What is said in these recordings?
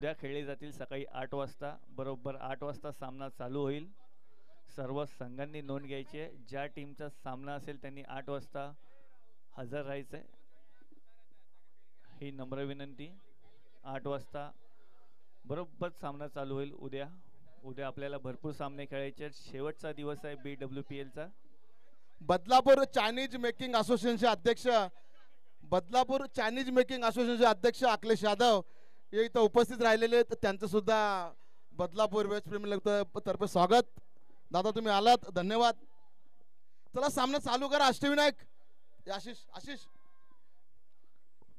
उद्या खेळले जातील सकाळी 8 वाजता. बरोबर 8 वाजता सामना चालू होईल. सर्व संघांनी नोंद घ्यायची आहे. ज्या टीमचा सामना असेल त्यांनी 8 वाजता हजर राहायचं आहे. ही नम्र विनंती. 8 वाजता बरोबर सामना चालू होईल उद्या. उद्या आपल्याला भरपूर सामने खेळायचे आहेत. शेवटचा दिवस आहे BWPLचा. बदलापूर चायनीज मेकिंग असोसिएशनचे अध्यक्ष बदलापूर चायनीज मेकिंग असोसिएशनचे अध्यक्ष अखिलेश यादव हे इथं उपस्थित राहिलेले आहेत. त्यांचं सुद्धा बदलापूर वेस्ट प्रीमियर लीग तर्फे स्वागत. दादा तुम्ही आलात, धन्यवाद. चला सामना चालू करा. अष्टविनायक आशिष आशिष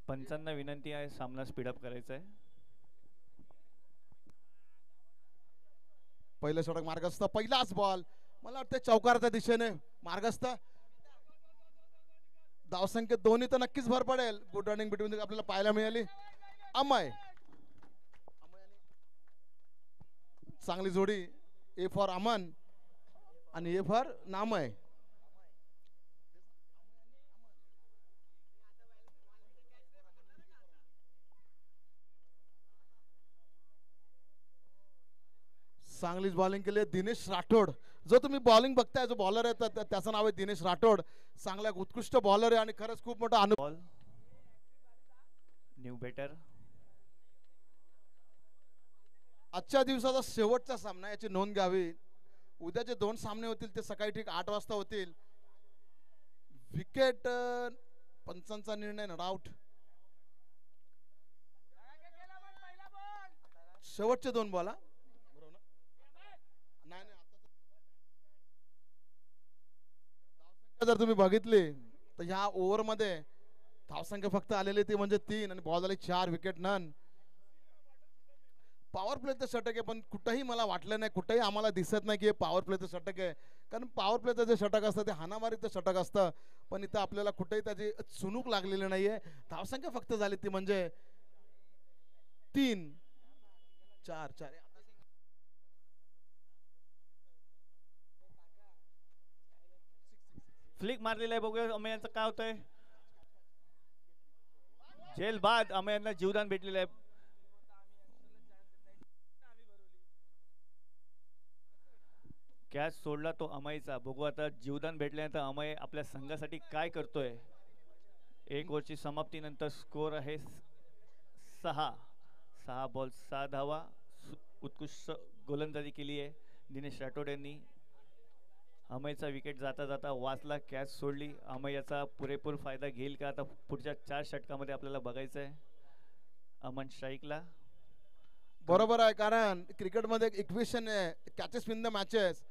पंचांना विनंती आहे सामना स्पीडअप करायचा आहे. पहिलं षटक मार्गस्थ, पहिलाच बॉल मला वाटतं चौकाराच्या दिशेने मार्गस्थ. धावसंख्या दोन्ही तर नक्कीच भर पडेल. गुड रनिंग बिटवीन आपल्याला पाहायला मिळाली. अमय चांगली जोडी. ए फॉर अमन आणि ए फॉर नामय. चांगलीच बॉलिंग केली दिनेश राठोड. जो तुम्ही बॉलिंग बघताय, जो बॉलर आहे त्याचं नाव आहे दिनेश राठोड. चांगला उत्कृष्ट बॉलर आहे आणि खरंच खूप मोठा अनुभव. New better. आजच्या दिवसाचा शेवटचा सामना, याची नोंद घ्यावी. उद्याचे 2 सामने होतील ते सकाळी ठीक 8 वाजता होतील. विकेट पंचांचा निर्णय नॉट आउट. शेवटचे 2 बॉल. जर तुम्ही बघितली तर ह्या ओव्हर मध्ये धावसंख्या फक्त आलेली ती म्हणजे 3 आणि बॉल झाले 4. Wicket none. पॉवर प्लेचं षटक आहे, पण कुठंही मला वाटलं नाही, कुठंही आम्हाला दिसत नाही की हे पॉवर प्लेचं षटक आहे. कारण पॉवर प्लेचं जे षटक असतं ते हाणामारीचं षटक असतं. पण इथं आपल्याला कुठेही त्याची चुणूक लागलेली नाहीये. धावसंख्या फक्त झाली ती म्हणजे 3 4 4. फ्लिक मारलेला आहे. बघूया अमयांचं काय होतंय. जेल बाद अमयांना जीवदान भेटलेलं आहे. कॅच सोडला तो अमयचा. बघू आता जीवदान भेटल्यानंतर अमय आपल्या संघासाठी काय करतोय. 1 ओव्हरची समाप्तीनंतर स्कोर आहे 6 बॉल 6 धावा. उत्कृष्ट गोलंदाजी केली आहे दिनेश राठोड यांनी. अमयचा विकेट जाता जाता वाचला. कॅच सोडली. अमय याचा पुरेपूर फायदा घेईल का आता पुढच्या 4 षटकामध्ये आपल्याला बघायचं आहे. अमन स्ट्राईकला. बरोबर आहे, कारण क्रिकेटमध्ये एक इक्वेशन आहे, कॅचेस विन द मॅचेस.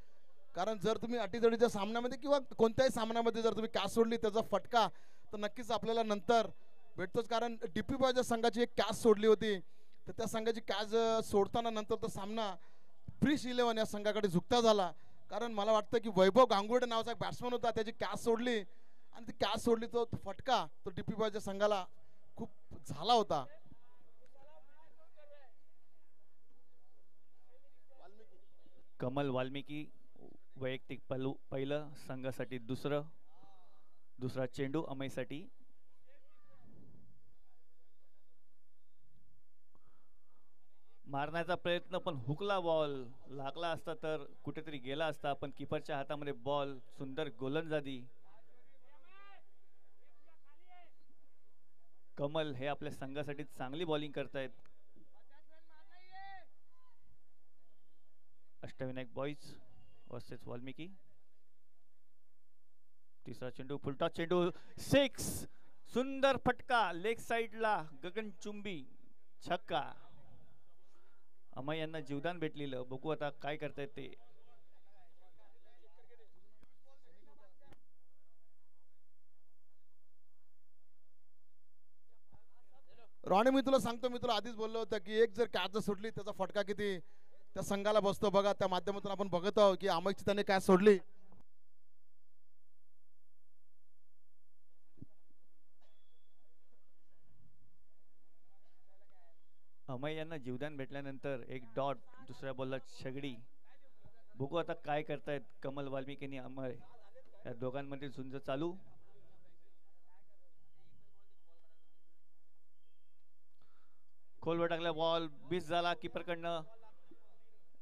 कारण जर तुम्ही अटीतडीच्या सामन्यामध्ये किंवा कोणत्याही सामन्यामध्ये जर तुम्ही कॅच सोडली त्याचा फटका तर नक्कीच आपल्याला नंतर भेटतोच. कारण डीपी बॉयच्या संघाची एक कॅच सोडली होती, तर त्या संघाची कॅच सोडताना नंतर तो सामना फ्रिश 11 या संघाकडे झुकता झाला. कारण मला वाटतं की वैभव गांगुर्डे नावाचा एक बॅट्समन होता, त्याची कॅच सोडली आणि ती कॅच सोडली, तो फटका तो डीपी बॉयच्या संघाला खूप झाला होता. कमल वाल्मिकी वैयक्तिक पहिलं, संघासाठी दुसरा चेंडू अमयसाठी. मारण्याचा प्रयत्न पण हुकला. बॉल लागला असता तर कुठेतरी गेला असता, पण किपरच्या हातामध्ये बॉल. सुंदर गोलंदाजी. कमल हे आपल्या संघासाठी चांगली बॉलिंग करतायत. Ashtavinayak boys versus Valmiki. तिसरा चेंडू, फुलटा चेंडू, 6. सुंदर फटका लेग साइडला, गगनचुंबी छक्का. अमय यांना जीवदान भेटलेलं. बघू आता काय करतायत ते. रॉनी मी तुला सांगतो, मी तुला आधीच बोललो होतं की एक जर कॅच सुटली त्याचा फटका किती त्या संघाला बसतो. बघा त्या माध्यमातून आपण बघत आहोत की अमयची त्याने कॅच सोडली. अमय यांना जीवदान भेटल्यानंतर एक डॉट, दुसऱ्या बॉलला छगडी. बघू आता काय करतायत कमल वाल्मिकी आणि अमय. या दोघांमधील झुंज चालू. खोलवर टाकला बॉल मिस झाला कीपरकडनं.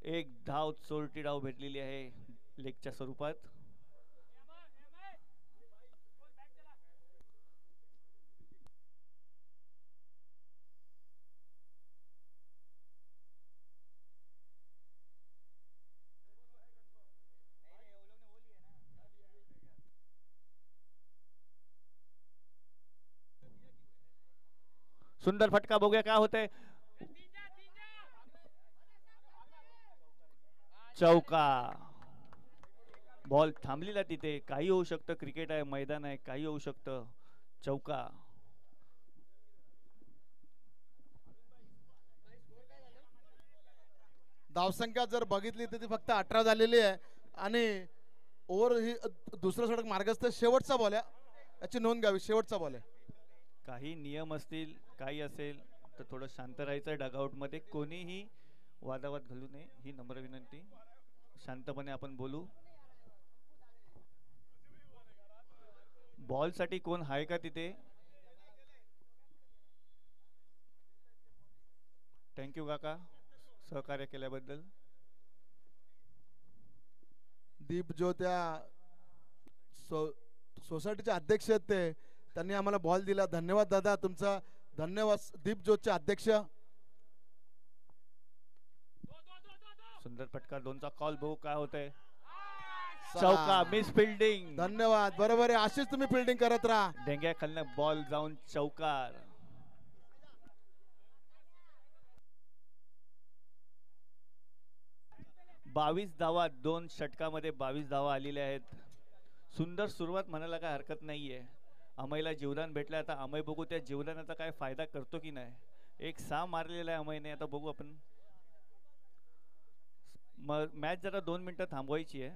एक धाव चोरटी धाव भेटलेली आहे लेगच्या स्वरूपात. सुंदर फटका बघूया काय होतंय. चौका. बॉल थांबलेला तिथे. काही होऊ शकतं. क्रिकेट आहे मैदान आहे काही होऊ शकतं. चौका. धावसंख्या जर बघितली तर ती फक्त 18 झालेली आहे आणि ओव्हर ही दुसरा षटक मार्गस्थ शेवटचा बॉल आहे. याची नोंद घ्यावी. शेवटचा बॉल आहे. काही नियम असतील काही असेल तर थोडं शांत राहायचं. डगआउटमध्ये कोणीही वादावाद घालू नये ही नम्र विनंती. शांतपणे आपण बोलू. बॉल साठी कोण आहे का तिथे. थँक्यू काका सहकार्य केल्याबद्दल. दीप जो त्या सोसायटीचे अध्यक्ष आहेत ते त्यांनी आम्हाला बॉल दिला. धन्यवाद दादा तुमचा. धन्यवाद दीप ज्योतचे अध्यक्ष. सुंदर फटका 2चा कॉल बघू काय होतंय. चौका. Miss fielding. धन्यवाद. बरोबर आहे. अशीच तुम्ही फिल्डिंग करत राहा. डेंग्या खालनं बॉल जाऊन चौकार. बावीस धावा 2 षटकामध्ये 22 धावा आलेल्या आहेत. सुंदर सुरुवात म्हणायला काय हरकत नाहीये. अमयला जीवदान भेटलं. आता अमय बघू त्या जीवदानाचा काय फायदा करतो की नाही. एक 6 मारलेला आहे अमयने. आता बघू आपण. मॅच जरा 2 मिनिटं थांबवायची आहे.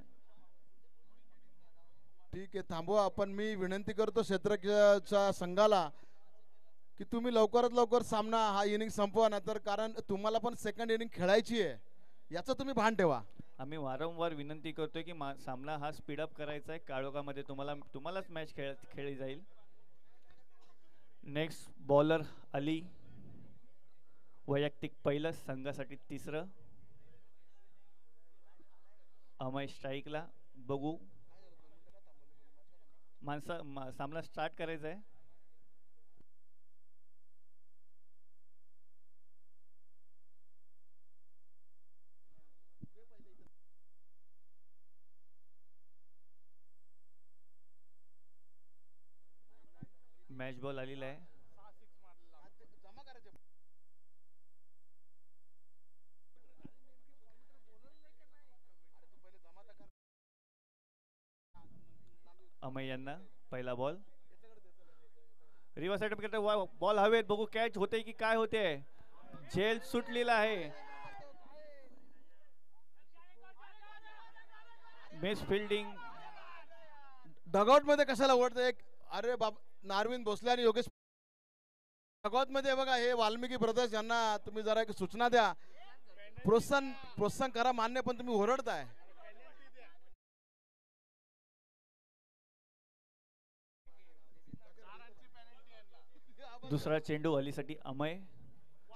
ठीक आहे थांबवा आपण. मी विनंती करतो क्षेत्रच्या संघाला की तुम्ही लवकरात लवकर सामना हा इनिंग संपवा ना तर कारण तुम्हाला पण सेकंड इनिंग खेळायची आहे याचं तुम्ही भान ठेवा. आम्ही वारंवार विनंती करतोय की सामना हा स्पीडअप करायचा आहे. काळोखामध्ये तुम्हालाच मॅच खेळली जाईल. Next bowler Ali. वैयक्तिक पहिलं संघासाठी 3रं. अमय स्ट्राईकला. बघू सामना स्टार्ट करायचा आहे. मॅच बॉल आलेला आहे. अमय यांना पहिला बॉल. रिव्हर्स साइड बॉल हवेत. बघू कॅच होते की काय होते. झेल सुटलेला आहे. Miss fielding. डगआउट मध्ये कशाला ओढतं एक. अरे बाबा नारविन भोसले आणि योगेश डगआउट मध्ये बघा हे वाल्मिकी ब्रदर्स यांना तुम्ही जरा एक सूचना द्या. प्रोत्साहन करा मान्य पण तुम्ही ओरडताय. दुसरा चेंडू अलीसाठी अमय.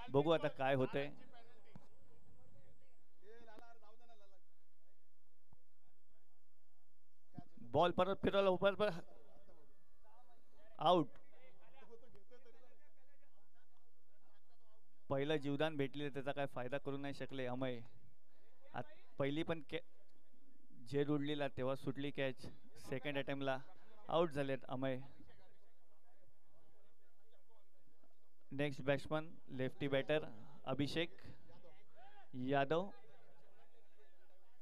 बघू आता काय होतंय. बॉल परत फिरवला ऊपर. आउट. पहिलं जीवदान भेटले त्याचा काय फायदा करू नाही शकले अमय. पहिली पण झेल उडलेला तेव्हा सुटली कॅच. सेकंड अटेम्प्टला आउट झालेत Amay. Next batsman lefty batter Abhishek Yadav.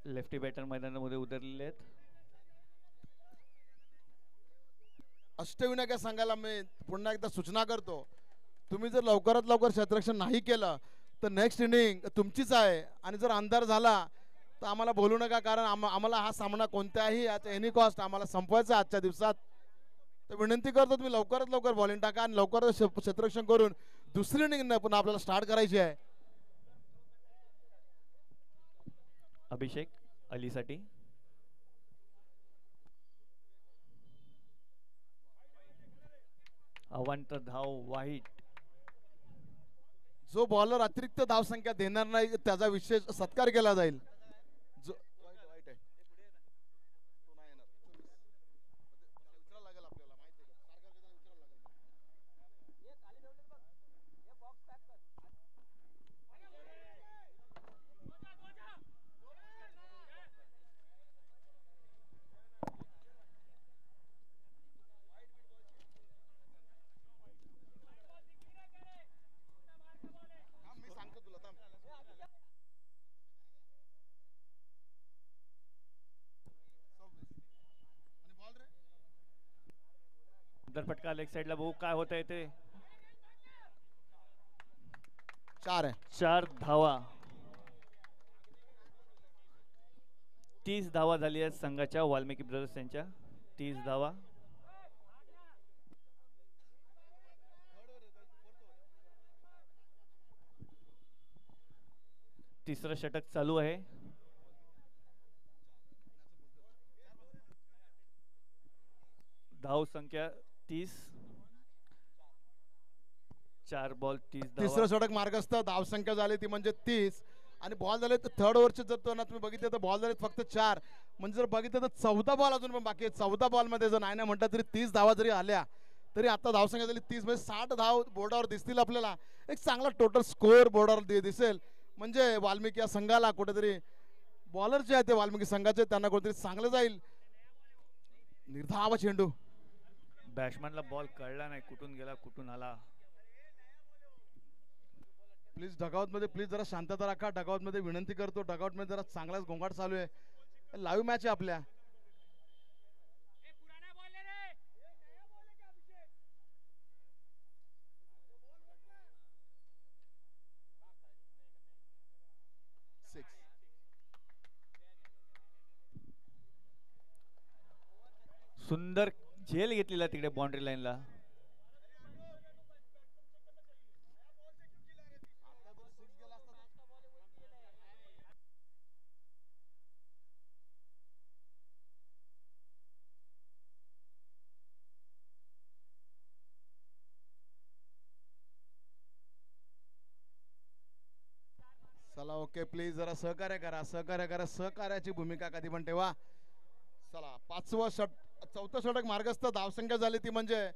Lefty batter मैदानामध्ये उतरलेले आहेत. अष्टविनायक संघाला मी पुन्हा एकदा सूचना करतो. तुम्ही जर लवकरात लवकर क्षेत्ररक्षण नाही केलं तर नेक्स्ट इनिंग तुमचीच आहे आणि जर अंधार झाला तर आम्हाला बोलू नका कारण आम्हाला हा सामना कोणत्याही एनी कॉस्ट आम्हाला संपवायचा आजच्या दिवसात. तर विनंती करतो तुम्ही लवकरात लवकर बॉलिंग टाका आणि लवकरच क्षेत्ररक्षण करून दुसरी इनिंग पुन्हा आपल्याला स्टार्ट करायची आहे. अभिषेक अलीसाठी. अवांतर धाव वाईट. जो बॉलर अतिरिक्त धावसंख्या देणार नाही त्याचा विशेष सत्कार केला जाईल. जो वाईट आहे. तो नाही येणार. उचलायला लागेल आपल्याला माहिती आहे का? सारखं त्याला उचलायला लागेल. थांब, मी सांगतो तुला थांब. आणि बॉल रे सुंदर फटका लेग साइडला बघू काय होत आहे ते. 4 आहे. 4 धावा. 30 धावा झाली आहेत संघाच्या वाल्मिकी ब्रदर्स यांच्या. 30 धावा. तिसरं षटक चालू आहे. धाव संख्या 30. 4 बॉल 30 धावा. तिसरं षटक मार्गस्थ. धावसंख्या झाली ती म्हणजे 30 आणि बॉल झाले तर थर्ड ओव्हरचे जर तो ना तुम्ही बघितलं तर बॉल झाले फक्त 4. म्हणजे जर बघितलं तर 14 बॉल अजून पण बाकी आहे. 14 बॉल मध्ये जर नाही म्हटलं तरी 30 धावा जरी आल्या तरी आता धावसंख्या झाली 30 म्हणजे 60 धाव बोर्डावर दिसतील आपल्याला. एक चांगला टोटल स्कोअर बोर्डावर दिसेल. म्हणजे वाल्मिकी या संघाला कुठेतरी बॉलर जे आहेत ते वाल्मिकी संघाचे त्यांना कुठेतरी चांगलं जाईल. निर्धाव चेंडू. बॅट्समॅनला बॉल कळला नाही कुठून गेला कुठून आला. प्लीज डगआउट मध्ये प्लीज जरा शांतता राखा. डगआउट मध्ये विनंती करतो. डगआउट मध्ये जरा चांगलाच गोंगाट चालू आहे. लाईव्ह मॅच आहे आपल्या. सुंदर झेल घेतलेला तिकडे बाउंड्री लाईनला. चला ओके प्लीज जरा सहकार्य करा. सहकार्य करा. सहकार्याची भूमिका कधी पण ठेवा. चला 5वं चौथं षटक मार्गस्थ. धावसंख्या झाली ती म्हणजे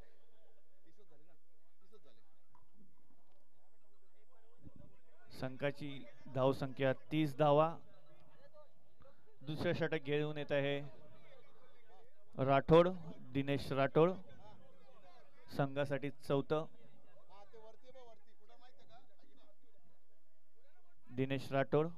संघाची धाव संख्या 30 धावा. दुसरं षटक घेऊन येत आहे राठोड. दिनेश राठोड संघासाठी 4थं. दिनेश राठोड.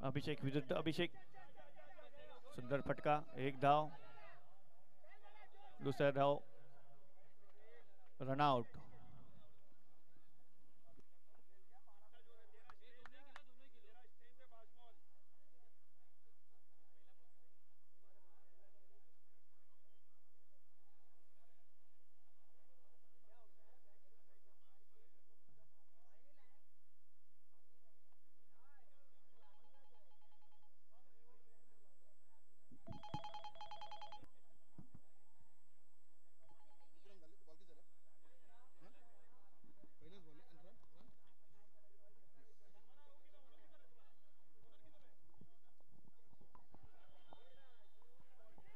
अभिषेक विरुद्ध अभिषेक. सुंदर फटका. 1 धाव. दुसरा धाव रनआउट.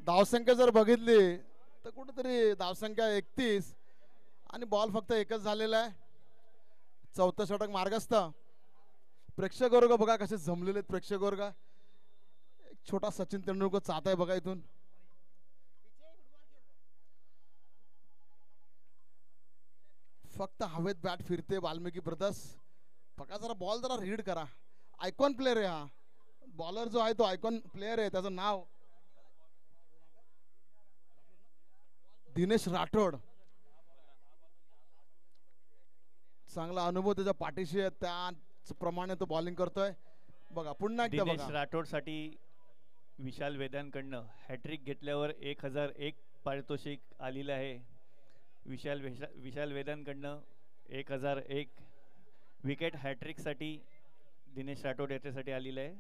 धावसंख्या जर बघितली तर कुठेतरी धावसंख्या 31 आणि बॉल फक्त एकच झालेला आहे. चौथं षटक मार्गस्थ. प्रेक्षक वर्ग बघा कसे जमलेले आहेत. प्रेक्षक वर्ग एक छोटा सचिन तेंडुलकर चाहता आहे बघा इथून. फक्त हवेत बॅट फिरते वाल्मिकी ब्रदर्स. बघा जरा बॉल जरा रीड करा. आयकॉन प्लेअर आहे हा. बॉलर जो आहे तो आयकॉन प्लेअर आहे. त्याचं नाव दिनेश राठोड. चांगला अनुभव त्याच्या पाठीशी आहे, त्याप्रमाणे तो बॉलिंग करतोय. बघा पुन्हा एकदा दिनेश बघा. राठोडसाठी विशाल वेदांकडनं हॅट्रिक घेतल्यावर 1001 पारितोषिक आलेलं आहे. विशाल वेदांकडनं 1001 विकेट हॅट्रिकसाठी दिनेश राठोड याच्यासाठी आलेलं आहे.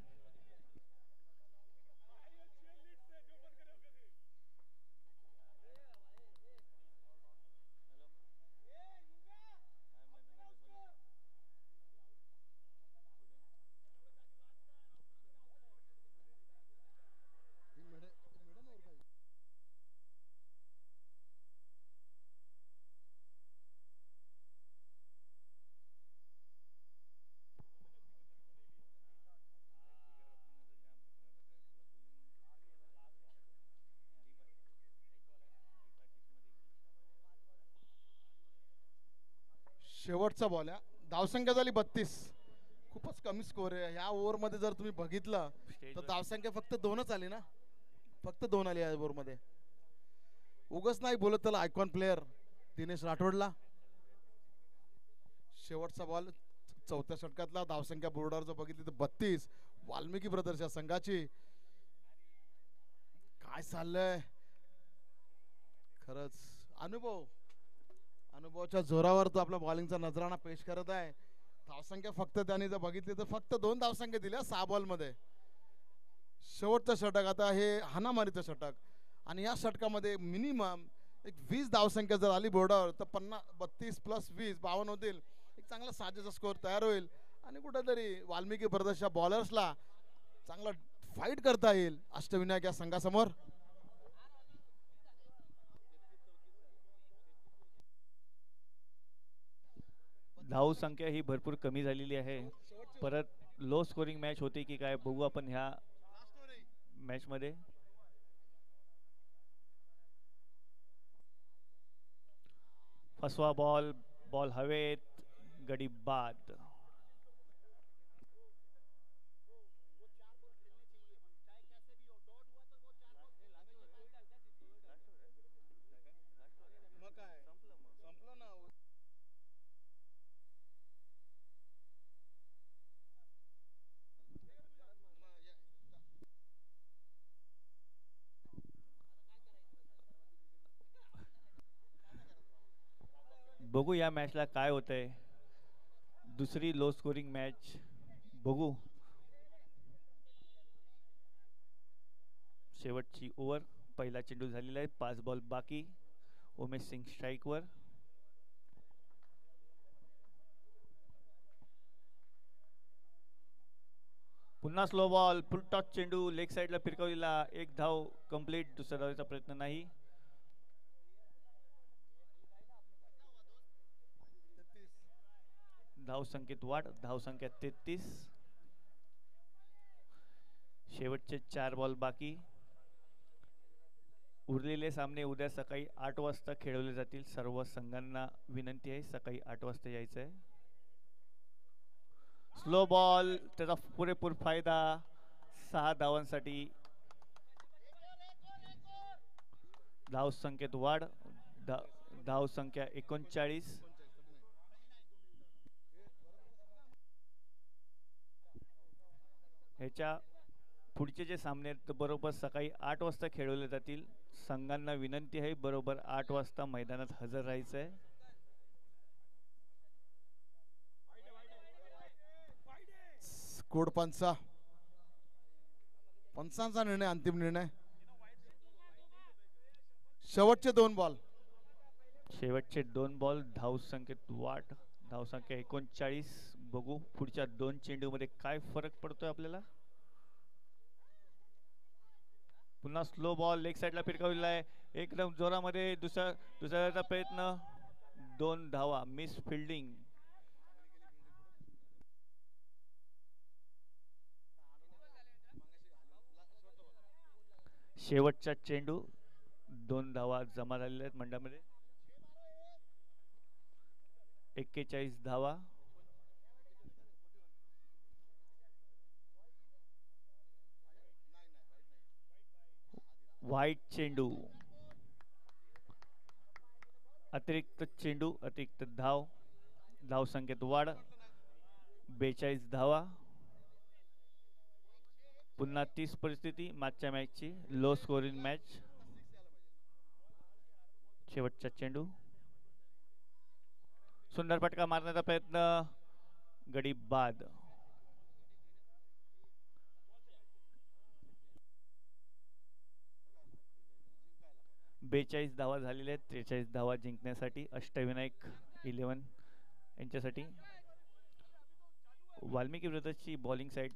शेवटचा बॉल आहे. धावसंख्या झाली 32. खूपच कमी स्कोर आहे ह्या ओव्हरमध्ये. जर तुम्ही बघितलं तर धावसंख्या फक्त 2च आली ना, फक्त 2 आली या ओव्हरमध्ये. उगच नाही बोलत त्याला आयकॉन प्लेअर दिनेश राठोडला. शेवटचा बॉल चौथ्या षटकातला. धावसंख्या बोर्डावर जर बघितली तर 32. वाल्मिकी ब्रदर्सच्या संघाची काय चाललंय खरंच. अनुभवाच्या जोरावर तो आपला बॉलिंगचा नजराणा पेश करत आहे. धावसंख्या फक्त त्यांनी जर बघितली तर फक्त 2 धावसंख्या दिल्या 6 बॉल मध्ये. शेवटचं षटक आता हे हाणामारीचं षटक, आणि या षटकामध्ये मिनिमम एक 20 धावसंख्या जर आली बोर्डावर तर 32 प्लस 20 52 होतील. एक चांगला साजेचा स्कोअर तयार होईल आणि कुठेतरी वाल्मिकी ब्रदर्सच्या बॉलर्सला चांगला फाईट करता येईल अष्टविनायक या संघासमोर. धाव संख्या ही भरपूर कमी झालेली आहे. परत लो स्कोरिंग मॅच होते की काय बघू आपण ह्या मॅच मध्ये. फसवा बॉल, बॉल हवेत, गडी बाद. बघू या मॅचला काय होतंय. दुसरी लो स्कोरिंग मॅच बघू. शेवटची ओव्हर, पहिला चेंडू झालेला आहे. 5 बॉल बाकी. उमेश सिंग स्ट्राईकवर. पुन्हा स्लो बॉल, फुल टॉस चेंडू लेग साईडला फिरकवलेला. एक धाव कंप्लीट. दुसऱ्या धावेचा प्रयत्न नाही. धाव संख्येत वाढ. धाव संख्या 33. शेवटचे 4 बॉल बाकी. उरलेले सामने उद्या सकाळी 8 वाजता खेळवले जातील. सर्व संघांना विनंती आहे सकाळी 8 वाजता यायचं आहे. स्लो बॉल, त्याचा पुरेपूर फायदा. 6 धावांसाठी. धाव संख्येत वाढ. धाव संख्या 39. ह्याच्या पुढचे जे सामने आहेत बरोबर सकाळी 8 वाजता खेळवले जातील. संघांना विनंती आहे बरोबर 8 वाजता मैदानात हजर राहायचं आहे. पंचांचा निर्णय, अंतिम निर्णय. शेवटचे 2 बॉल. शेवटचे 2 बॉल. धाव संख्येत वाढ. धाव संख्या 39. बघू पुढच्या 2 चेंडू मध्ये काय फरक पडतोय आपल्याला. पुन्हा स्लो बॉल लेग साईडला फिरकवलेला आहे. एकदम जोरामध्ये. दुसऱ्याचा प्रयत्न. 2 धावा. Miss fielding. शेवटचा चेंडू. 2 धावा जमा झालेल्या आहेत मंडळामध्ये. 41 धावा. वाईट चेंडू, अतिरिक्त चेंडू, अतिरिक्त धाव, धाव संख्येत वाढ 42 धावा. पुन्हा 30 परिस्थिती मागच्या मॅचची लो स्कोरिंग मॅच. शेवटचा चेंडू, सुंदर फटका मारण्याचा प्रयत्न, गडी बाद. बेचाळीस धावा झालेल्या आहेत 43 धावा जिंकण्यासाठी अष्टविनायक 11 यांच्यासाठी. वाल्मिकी ब्रदर्सची बॉलिंग साईड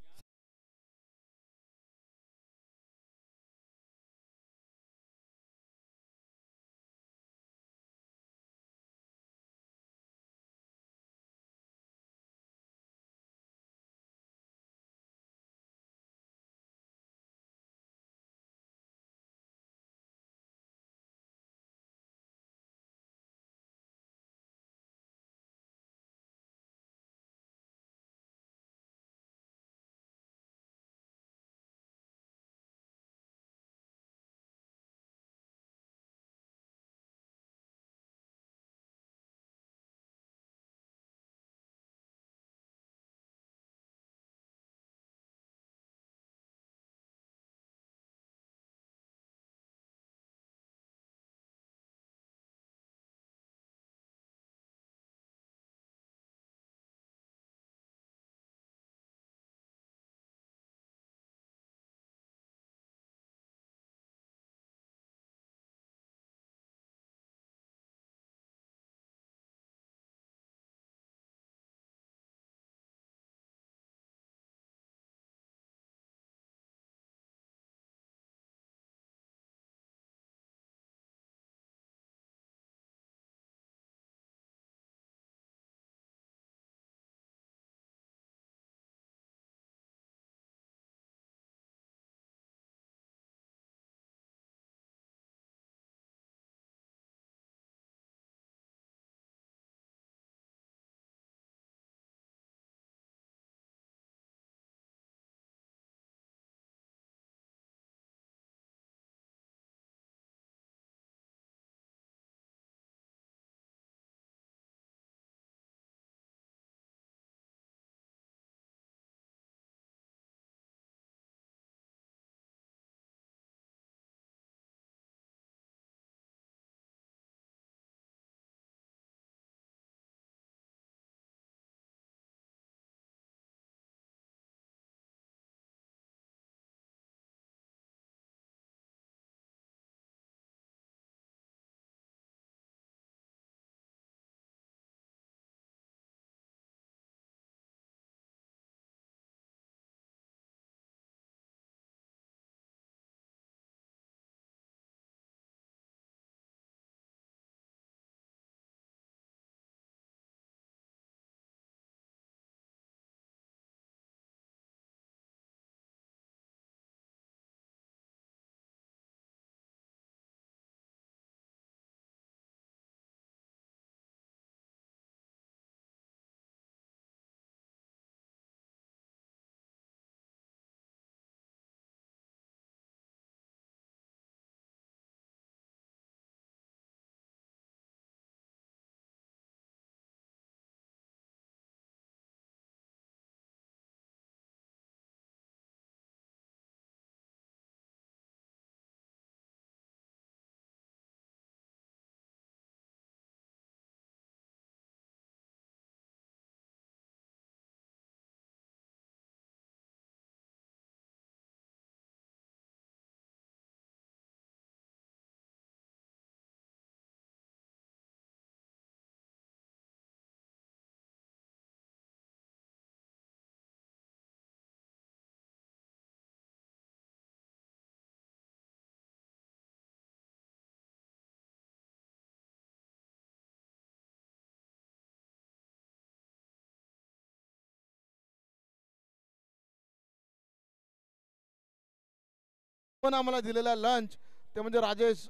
पण आम्हाला दिलेला लंच ते म्हणजे राजेश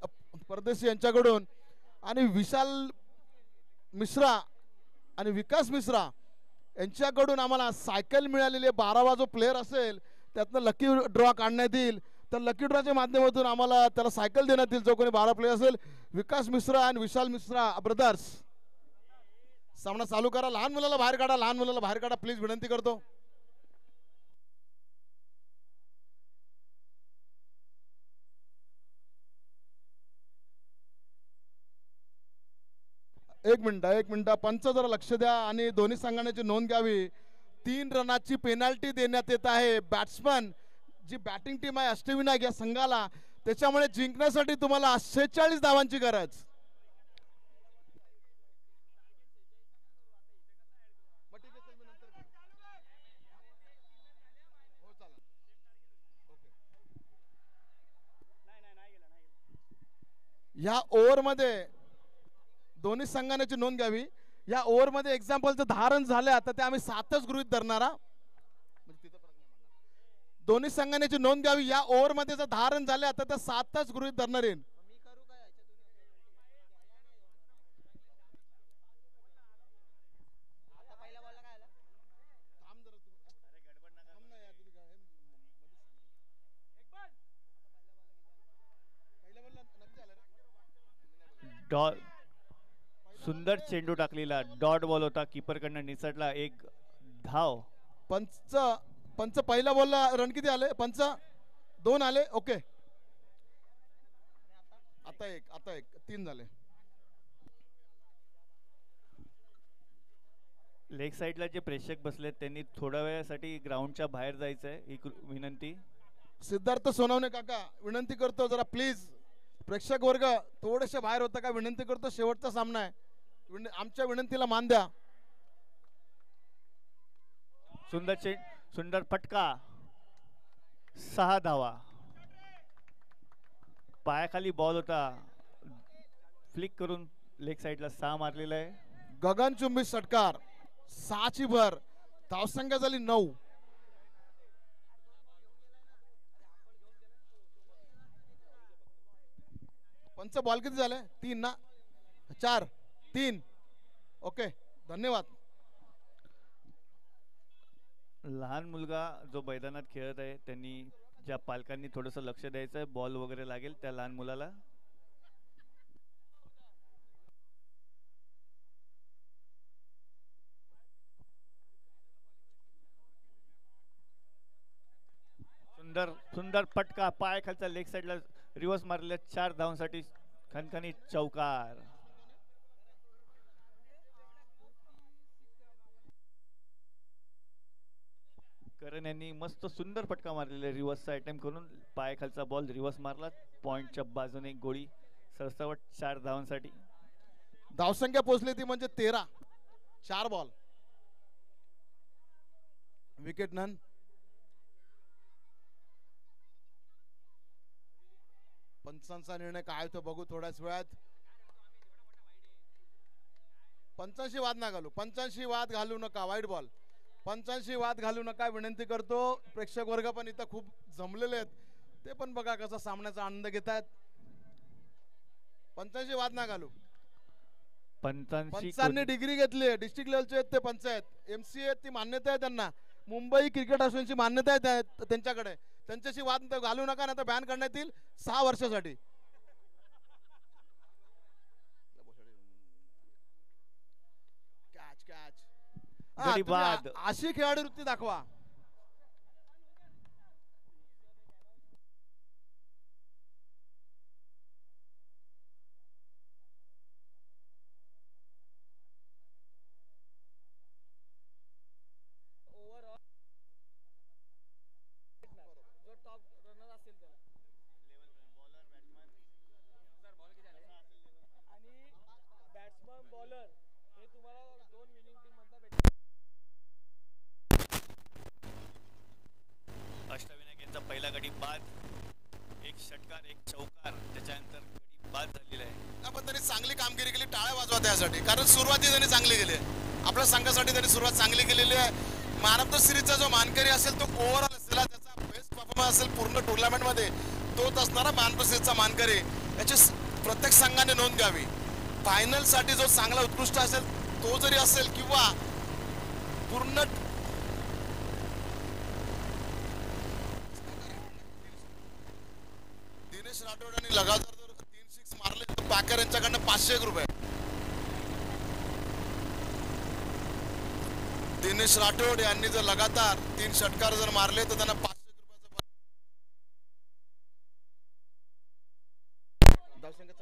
परदेशी यांच्याकडून आणि विशाल मिश्रा आणि विकास मिश्रा यांच्याकडून आम्हाला सायकल मिळालेली आहे. 12वा जो प्लेयर असेल त्यातनं लकी ड्रॉ काढण्यात येईल. तर तर लकी ड्रॉच्या माध्यमातून आम्हाला त्याला सायकल देण्यात येईल. जो कोणी 12 प्लेयर असेल, विकास मिश्रा आणि विशाल मिश्रा ब्रदर्स. सामना चालू करा. लहान मुलाला बाहेर काढा, लहान मुलाला बाहेर काढा प्लीज, विनंती करतो. एक मिनिट पंच जरा लक्ष द्या आणि दोन्ही संघाची नोंद घ्यावी. 3 रनाची पेनल्टी देण्यात येत आहे. बॅट्समन जी बॅटिंग टीम आहे अष्टविनायक या संघाला, त्याच्यामुळे जिंकण्यासाठी तुम्हाला 46 धावांची गरज. या ओव्हरमध्ये दोन्ही संघाची नोंद घ्यावी. या ओव्हरमध्ये एक्झाम्पलचं 10 रन झाले, आता ते आम्ही 7च गृहीत धरणारा. दोन्ही संघाची नोंद घ्यावी. या ओव्हरमध्ये जर 10 रन झाले, आता ते 7च गृहीत धरणार येईल. सुंदर चेंडू टाकलेला डॉट बॉल होता, कीपर कडनं निसटला. एक धाव. पंच पहिल्या बॉलला रन किती आले? पंच 2 आले. ओके, आता एक 3 झाले. लेग साइडला जे प्रेक्षक बसलेत त्यांनी थोड्या वेळासाठी ग्राउंडच्या बाहेर जायचंय, ही विनंती. सिद्धार्थ सोनवणे काका, विनंती करतो जरा प्लीज, प्रेक्षक वर्ग थोडेसे बाहेर होता का, विनंती करतो. शेवटचा सामना आहे, आमच्या विनंतीला मान द्या. सुंदर फटका. 6 धावा. पायाखाली बॉल होता, फ्लिक करून लेग साइडला 6 मारलेला आहे. गगनचुंबी षटकार, 6ची भर. धावसंख्या झाली 9. पंच बॉल किती झाले? 3 ना? 4 3. ओके, धन्यवाद. लहान मुलगा जो मैदानात खेळत आहे, त्यांनी ज्या पालकांनी थोडंसं लक्ष द्यायचं आहे, बॉल वगैरे लागेल त्या लहान मुलाला. सुंदर फटका, पाय खालचा लेग साइडला रिव्हर्स मारलेल्या 4 धावांसाठी खणखणीत चौकार. करण यांनी मस्त सुंदर फटका मारलेला, रिव्हर्सचा अटेम्प्ट करून पाय खालचा बॉल रिव्हर्स मारला. पॉइंटच्या बाजूने गोळी सरसवट 4 धावांसाठी. धावसंख्या पोहोचली ती म्हणजे 13. 4 बॉल, विकेट नन. पंचांचा निर्णय काय होतो बघू थोड्याच वेळात. पंचांशी वाद ना घालू, पंचांशी वाद घालू नका. वाईट बॉल. पंचांशी वाद घालू नका विनंती करतो. प्रेक्षक वर्ग पण इथं खूप जमलेले आहेत, ते पण बघा कसा सामन्याचा आनंद घेत आहेत. पंचांशी वाद ना घालू. पंचांनी डिग्री घेतली, डिस्ट्रिक्ट लेवलचे आहेत ते पंच आहेत. MCA ती मान्यता आहे त्यांना, मुंबई क्रिकेट असोसिएशनची मान्यता आहे त्यांच्याकडे. त्यांच्याशी वाद घालू नका, नाही तर बॅन करण्यात येईल 6 वर्षासाठी. अशी खेळाडू वृत्ती दाखवा. अष्टविनायक यांचा पहिला गडी बाद, एक षटकार एक चौकार, त्याच्यानंतर गडी बाद झालेला आहे. आपण त्यांनी चांगली कामगिरी केली, टाळ्या वाजवा त्यासाठी, कारण सुरुवाती त्यांनी चांगली केली. आपल्या संघासाठी त्यांनी सुरुवात चांगली केलेली आहे. मॅन ऑफ द सिरीजचा जो मानकरी असेल तो ओव्हरऑल असेल, त्याचा बेस्ट परफॉर्मन्स असेल पूर्ण टुर्नामेंटमध्ये, तोच असणारा मॅन ऑफ द सिरीजचा मानकरी. याची प्रत्येक संघाने नोंद घ्यावी. फायनलसाठी जो चांगला उत्कृष्ट असेल तो जरी असेल किंवा पूर्ण दिनेश राठोड यांनी लगातार जर 3 सिक्स मारले तर पॅकर यांच्याकडनं 501 रुपये. दिनेश राठोड यांनी जर लगातार 3 षटकार जर मारले तर त्यांना 501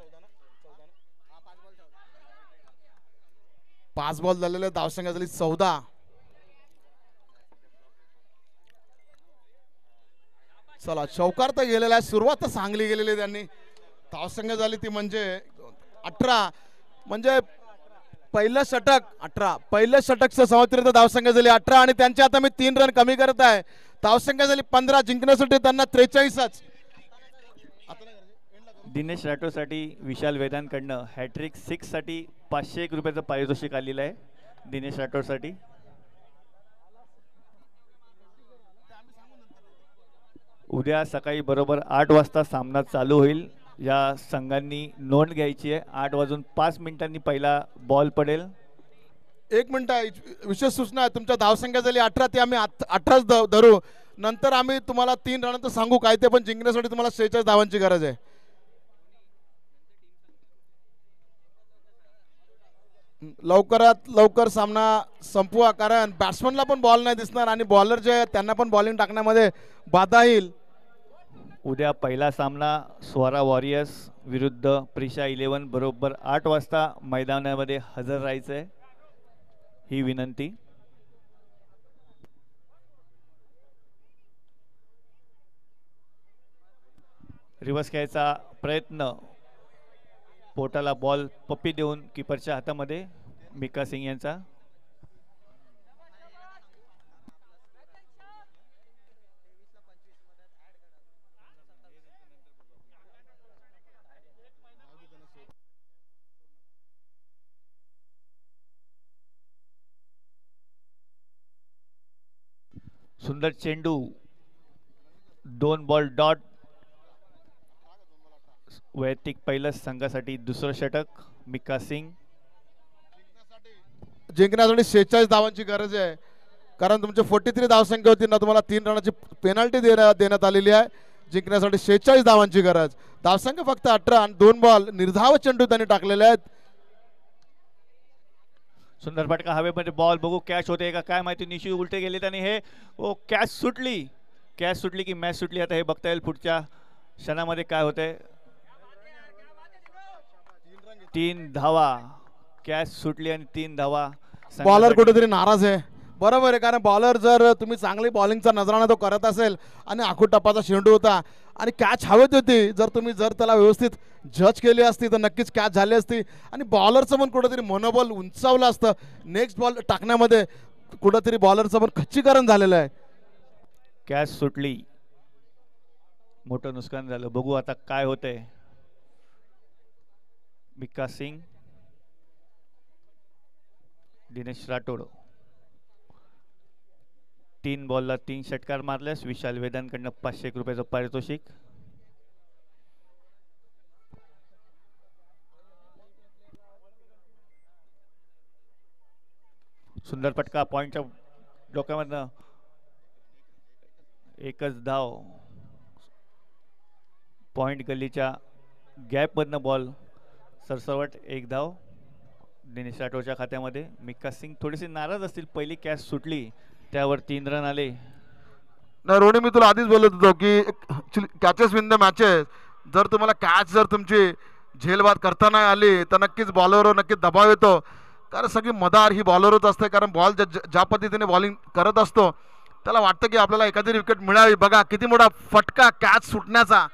रुपयाचा 5 बॉल झालेले, धावसंख्या झाली 14. चला चौकार तर गेलेला आहे, सुरुवात तर चांगली गेलेली आहे त्यांनी. धावसंख्या झाली ती म्हणजे 18, म्हणजे पहिलं षटक 18, पहिलं षटकचं समाप्तीनंतर धावसंख्या झाली 18 आणि त्यांचे आता मी 3 रन कमी करत आहे. धावसंख्या झाली 15, जिंकण्यासाठी त्यांना 43च. दिनेश राठोडसाठी विशाल वेदांकडनं हॅट्रिक 6 साठी 501 रुपयाचं पारितोषिक आलेलं आहे दिनेश राठोडसाठी. उद्या सकाळी बरोबर 8 वाजता सामना चालू होईल. या संघांनी नोंद घ्यायची आहे. 8:05 पहिला बॉल पडेल. 1 मिनिट विशेष सूचना आहे, तुमच्या धावसंख्या झाली 18, ती आम्ही 18च धरू. नंतर आम्ही तुम्हाला 3 रनांतर सांगू काय ते, पण जिंकण्यासाठी तुम्हाला 46 धावांची गरज आहे. लवकरात लवकर सामना संपवा, कारण बॅट्समनला पण बॉल नाही दिसणार आणि बॉलर जे आहेत त्यांना पण बॉलिंग टाकण्यामध्ये बाधा येईल. उद्या पहिला सामना स्वरा वॉरियर्स विरुद्ध प्रिशा 11 बरोबर 8 वाजता मैदानामध्ये हजर राहायचं आहे, ही विनंती. रिव्हर्स घ्यायचा प्रयत्न, पोटाला बॉल पप्पी देऊन कीपरच्या हातामध्ये मिका सिंग यांचा. सुंदर चेंडू, 2 बॉल डॉट. वैयक्तिक पहिलं संघासाठी दुसरं षटक मिका सिंग. जिंकण्यासाठी 46 धावांची गरज आहे, कारण तुमची 43 धावसंख्या होती ना, तुम्हाला 3 रनाची पेनल्टी देण्यात आलेली आहे. जिंकण्यासाठी 46 धावांची गरज. धावसंख्या फक्त 18 आणि 2 बॉल निर्धाव चेंडू त्यांनी टाकलेले आहेत. सुंदर फटका हवेमध्ये, बॉल बघू कॅच होते का काय माहिती. निशी उलटे गेले आणि हे कॅच सुटली की मॅच सुटली. आता हे बघता येईल पुढच्या क्षणामध्ये काय होतंय. 3 धावा, कॅच सुटली आणि 3 धावा. बॉलर कुठेतरी नाराज आहे. बरोबर आहे, कारण बॉलर जर तुम्ही चांगली बॉलिंगचा नजराणा तो करत असेल आणि आखूड टप्पाचा चेंडू होता आणि कॅच हवेत होती, जर त्याला व्यवस्थित जज केली असती तर नक्कीच कॅच झाली असती आणि बॉलरचं पण कुठेतरी मनोबल उंचावलं असतं. नेक्स्ट बॉल टाकण्यामध्ये कुठेतरी बॉलरचं पण खच्चीकरण झालेलं आहे. कॅच सुटली, मोठं नुकसान झालं. बघू आता काय होतंय. मिका सिंग, दिनेश राठोड 3 बॉलला 3 षटकार मारल्यास विशाल वेदांकडनं 501 रुपयाचं पारितोषिक. सुंदर फटका पॉइंटच्या डोक्यामधनं, एकच धाव. पॉइंट गल्लीच्या गॅपमधनं बॉल सरसवट, 1 धाव दिनेश राठोडच्या खात्यामध्ये. मिका सिंग थोडीशी नाराज असतील, पहिली कॅच सुटली त्यावर 3 रन आले. नाही रोणी, मी तुला आधीच बोलत होतो की कॅचेस विन द मॅचेस. जर तुम्हाला कॅच जर तुमची झेलबाद करता नाही आली तर नक्कीच बॉलरवर नक्कीच दबाव येतो, कारण सगळी मदार ही बॉलरच असते. कारण बॉल ज्या पद्धतीने बॉलिंग करत असतो त्याला वाटतं की आपल्याला एखादी विकेट मिळावी. बघा किती मोठा फटका कॅच सुटण्याचा.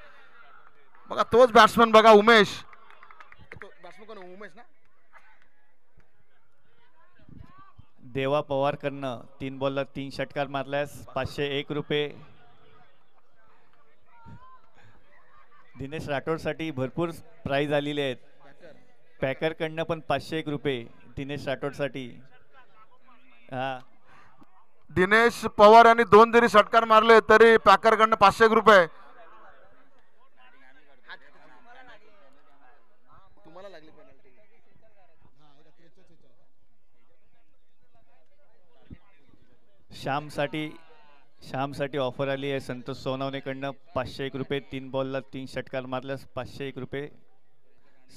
बघा तोच बॅट्समन, बघा उमेश ना, देवा पवारकडनं 3 बॉलला 3 षटकार मारल्यास 501 रुपये. दिनेश राठोडसाठी भरपूर प्राइज आलेले आहेत. पॅकरकडनं पण 501 रुपये दिनेश राठोडसाठी. दिनेश पवार यांनी 2 जरी षटकार मारले तरी पॅकरकडनं 501 रुपये. श्यामसाठी श्यामसाठी ऑफर आली आहे संतोष सोनवणेकडनं 501 रुपये. 3 बॉलला 3 षटकार मारल्यास 501 रुपये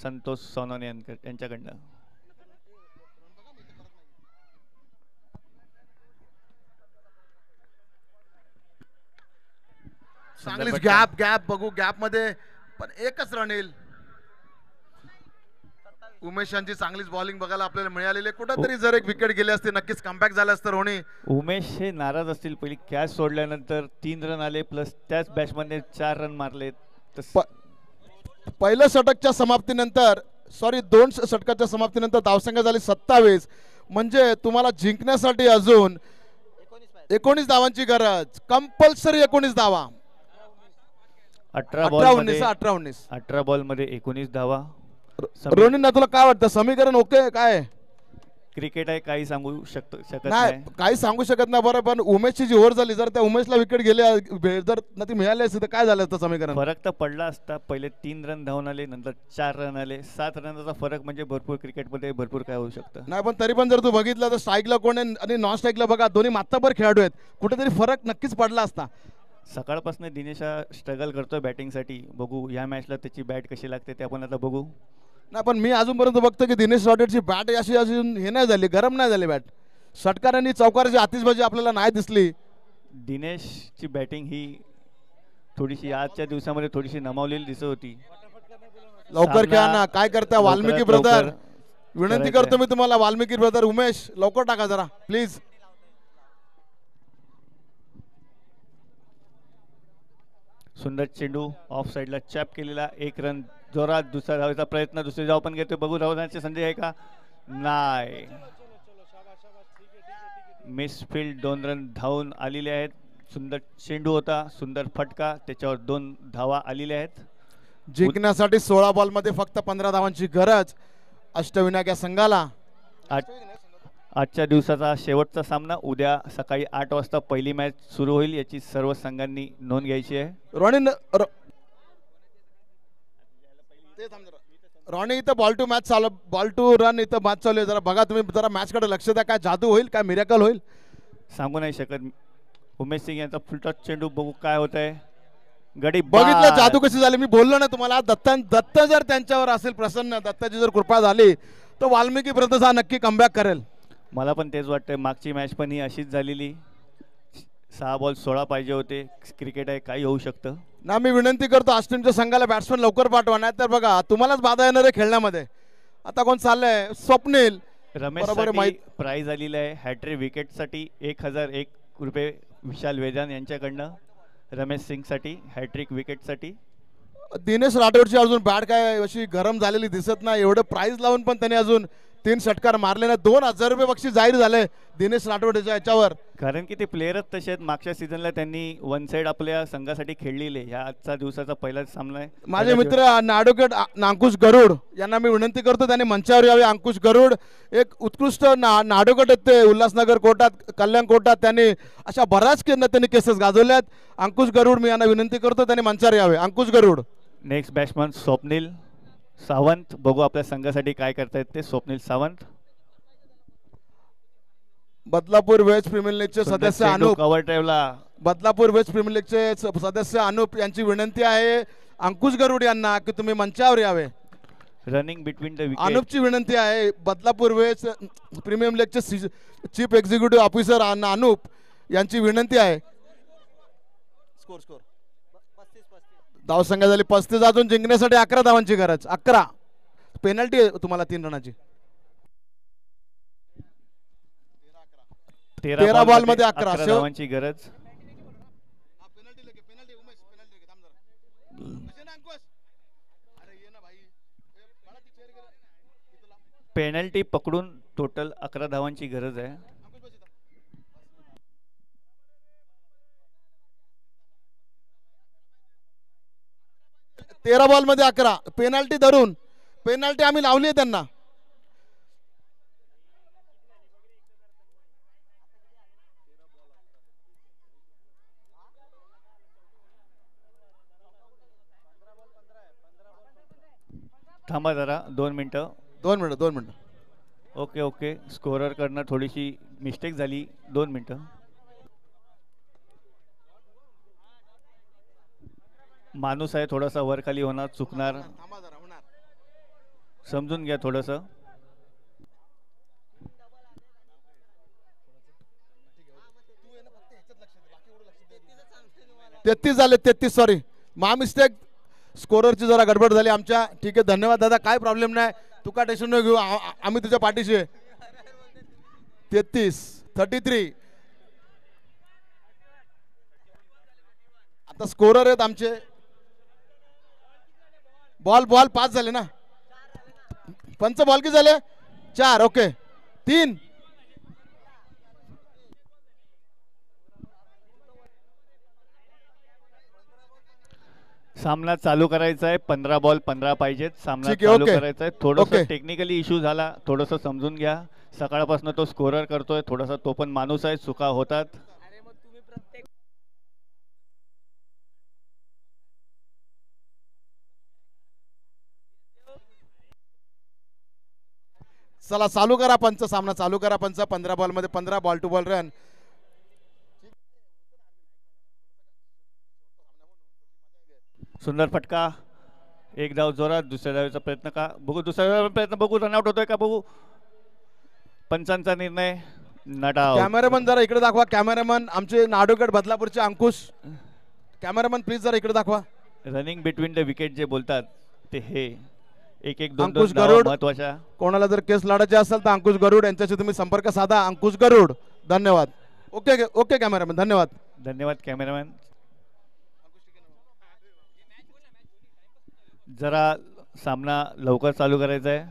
संतोष सोनवणे यांच्याकडनं. चांगलीच गॅप बघू. गॅप मध्ये पण एकच रन येईल. उमेश यांची चांगलीच बॉलिंग बघायला आपल्याला मिळालेली. कुठेतरी जर एक विकेट गेली असते नक्कीच कमबॅक झालं असतं रोणी. उमेश हे नाराज असतील. पहिली कॅच सोडल्यानंतर 3 रन आले प्लस त्याच बॅट्समनने 4 रन मारले. पहिल्या षटकच्या समाप्तीनंतर 2 षटकाच्या समाप्तीनंतर धावसंख्या झाली 27. म्हणजे तुम्हाला जिंकण्यासाठी अजून 19 धावांची गरज. कंपल्सरी 19 धावा. 18 बॉल मध्ये 19 धावा. रोनींना तुला काय वाटतं समीकरण ओके काय? क्रिकेट आहे काही सांगू शकत नाही. काही सांगू शकत नाही. बरं पण उमेशची जी ओव्हर झाली जर त्या उमेशला विकेट गेले जर ती मिळाली असती तर काय झालं असतं समीकरण? फरक तर पडला असता. पहिले 3 रन धावून आले नंतर 4 रन आले. 7 रनाचा फरक म्हणजे भरपूर. क्रिकेटमध्ये भरपूर काय होऊ शकतं. नाही पण तरी पण जर तू बघितलं तर स्ट्राईकला कोण आहे आणि नॉन स्ट्राईकला बघा दोन्ही मात्ताभर खेळाडू आहेत. कुठेतरी फरक नक्कीच पडला असता. सकाळपासून दिनेश स्ट्रगल करतोय बॅटिंगसाठी. बघू या मॅचला त्याची बॅट कशी लागते ते आपण आता बघू. नाही पण मी अजूनपर्यंत बघतो की दिनेश रॉडेटची बॅट अशी अजून हे नाही झाली, गरम नाही झाली बॅट. षटकारांनी चौकाराची आतिषबाजी आपल्याला नाही दिसली. दिनेशची बॅटिंग ही थोडीशी आजच्या दिवसामध्ये थोडीशी नमावलेली दिसत होती. लवकर खेळा ना. काय करता वाल्मिकी ब्रदर? विनंती करतो मी तुम्हाला वाल्मिकी ब्रदर. उमेश लवकर टाका जरा प्लीज. सुंदर चेंडू ऑफ साइडला चॅप केलेला. 1 रन जोरात. दुसरा धावायचा प्रयत्न. दुसरी धाव पण घेतोय. बघू धावण्याची संधी आहे का? नाही. मिसफील्ड. 2 रन धावून आलेले आहेत. सुंदर चेंडू होता. सुंदर फटका. त्याच्यावर 2 धावा आलेल्या आहेत. जिंकण्यासाठी 16 बॉल मध्ये फक्त 15 धावांची गरज अष्टविनायक या संघाला. आजच्या दिवसाचा शेवटचा सामना. उद्या सकाळी 8 वाजता पहिली मॅच सुरू होईल. याची सर्व संघांनी नोंद घ्यायची आहे. रॉनी इथं बॉल टू रन इथं मॅच चालू आहे. जरा बघा तुम्ही जरा मॅच कडे लक्ष द्या. काय जादू होईल काय मिरेकल होईल सांगू नाही शकत. उमेश सिंग यांचा फुलटॉस चेंडू. बघू काय होत आहे. गडी बघितलं जादू कशी झाली. मी बोललो ना तुम्हाला. दत्त जर त्यांच्यावर असेल प्रसन्न, दत्ताची जर कृपा झाली तर वाल्मिकी ब्रदर्स हा नक्की कमबॅक करेल. मला पण तेच वाटतंय. मागची मॅच पण ही अशीच झालेली. 6 बॉल 16 पाहिजे होते. क्रिकेट आहे काही होऊ शकतं ना. मी विनंती करतो आस्टिनच्या संघाला बॅट्समन लवकर पाठवा. नाही तर बघा तुम्हालाच बाधा येणार आहे खेळण्यामध्ये. आता कोण चाललंय? स्वप्नील. रमेश प्राइज आलेलं आहे हॅट्रिक विकेटसाठी 1001 रुपये. विशाल वेदान यांच्याकडनं रमेश सिंग साठी हॅट्रिक विकेटसाठी. दिनेश राठोडची अजून बॅट काय अशी गरम झालेली दिसत नाही. एवढं प्राइस लावून पण त्याने अजून 3 षटकार मारले नाही. 2000 रुपये बक्षीस जाहीर झाले दिनेश राठोडच्या याच्यावर. कारण की ते प्लेयरच तसे आहेत. मागच्या सीझनला त्यांनी 1 साइड आपल्या संघासाठी खेळलेले. ह्या आजचा दिवसाचा पहिलाच सामना आहे. माझे मित्र ॲडव्होकेट अंकुश गरुड यांना मी विनंती करतो त्यांनी मंचावर यावे. अंकुश गरुड एक उत्कृष्ट ॲडव्होकेट आहेत. ते उल्हासनगर कोर्टात, कल्याण कोर्टात त्यांनी अशा बऱ्याच त्यांनी केसेस गाजवल्यात. अंकुश गरुड मी यांना विनंती करतो त्यांनी मंचावर यावे. अंकुश गरुड. Next batsman Swapnil Sawant. बघू आपल्या संघासाठी काय करतायत ते. स्वप्नील सावंत. बदलापूर वेस्ट प्रीमियर लीगचे सदस्य अनुप. कव्हर ड्राईव्हला बदलापूर वेस्ट प्रीमियर लीगचे सदस्य अनुप यांची विनंती आहे अंकुश गरुड यांना की तुम्ही मंचावर यावे. Running between the wicket. अनुपची विनंती आहे. बदलापूर वेस्ट प्रीमियर लीगचे चीफ एक्झिक्युटिव्ह ऑफिसर अनुप यांची विनंती आहे. स्कोर धावसंख्या झाली 35. अजून जिंकण्यासाठी 11 धावांची गरज. 11. पेनल्टी आहे तुम्हाला 3 रनाची. 13 बॉल मध्ये 11 धावांची गरज. पेनल्टी पकडून टोटल 11 धावांची गरज आहे. 13 बॉल मध्ये 11. पेनल्टी धरून पेनल्टी आम्ही लावली आहे त्यांना. थांबा जरा 2 मिनिटं. 2 मिनिटं. ओके स्कोरर कडनं थोडीशी मिस्टेक झाली. 2 मिनिटं. माणूस आहे, थोडासा वर खाली होणार, चुकणार, थांबा जरा, होणार. समजून घ्या थोडंसं. तेहतीस झाले, 33, सॉरी मा मिस्टेक. स्कोररची जरा गडबड झाली आमच्या. ठीक आहे, धन्यवाद दादा, काय प्रॉब्लेम नाही. तू का टेन्शन न घेऊ, आम्ही तुझ्या पाठीशी आहे. 33 आता स्कोरर आहेत आमचे. बॉल 5 झाले ना. पंच बॉल किती झाले? 4. ओके, 3. सामना चालू करायचा आहे. 15 बॉल 15 पाहिजेत. सामना ठीक आहे, चालू ओके. करायचा आहे. थोडंसं ओके. टेक्निकली इश्यू झाला, थोडंसं समजून घ्या. सकाळपासून तो स्कोरर करतोय, थोडासा तो पण माणूस आहे, चुका होतात. चला चालू करा पंच, सामना चालू करा पंच. 15 बॉल मध्ये 15, बॉल टू बॉल रन. सुंदर फटका. एक धाव जोरात. दुसऱ्या धावेचा प्रयत्न का बघू, दुसऱ्या धावेचा प्रयत्न बघू, रनआउट होतोय का बघू. पंचांचा निर्णय नॉट आउट. कॅमेरामन जरा इकडे दाखवा. कॅमेरामन आमचे नाडोगड बदलापूरचे अंकुश. कॅमेरामन प्लीज जरा इकडे दाखवा. रनिंग बिटवीन द विकेट जे बोलतात ते हे एक एक दोन अंकुश दोन गरुड. महत्वाच्या. कोणाला जर केस लढायचे असेल तर अंकुश गरुड यांच्याशी तुम्ही संपर्क साधा. अंकुश गरुड, धन्यवाद. ओके ओके कॅमेरामन, धन्यवाद. धन्यवाद कॅमेरामॅन. जरा सामना लवकर चालू करायचा आहे.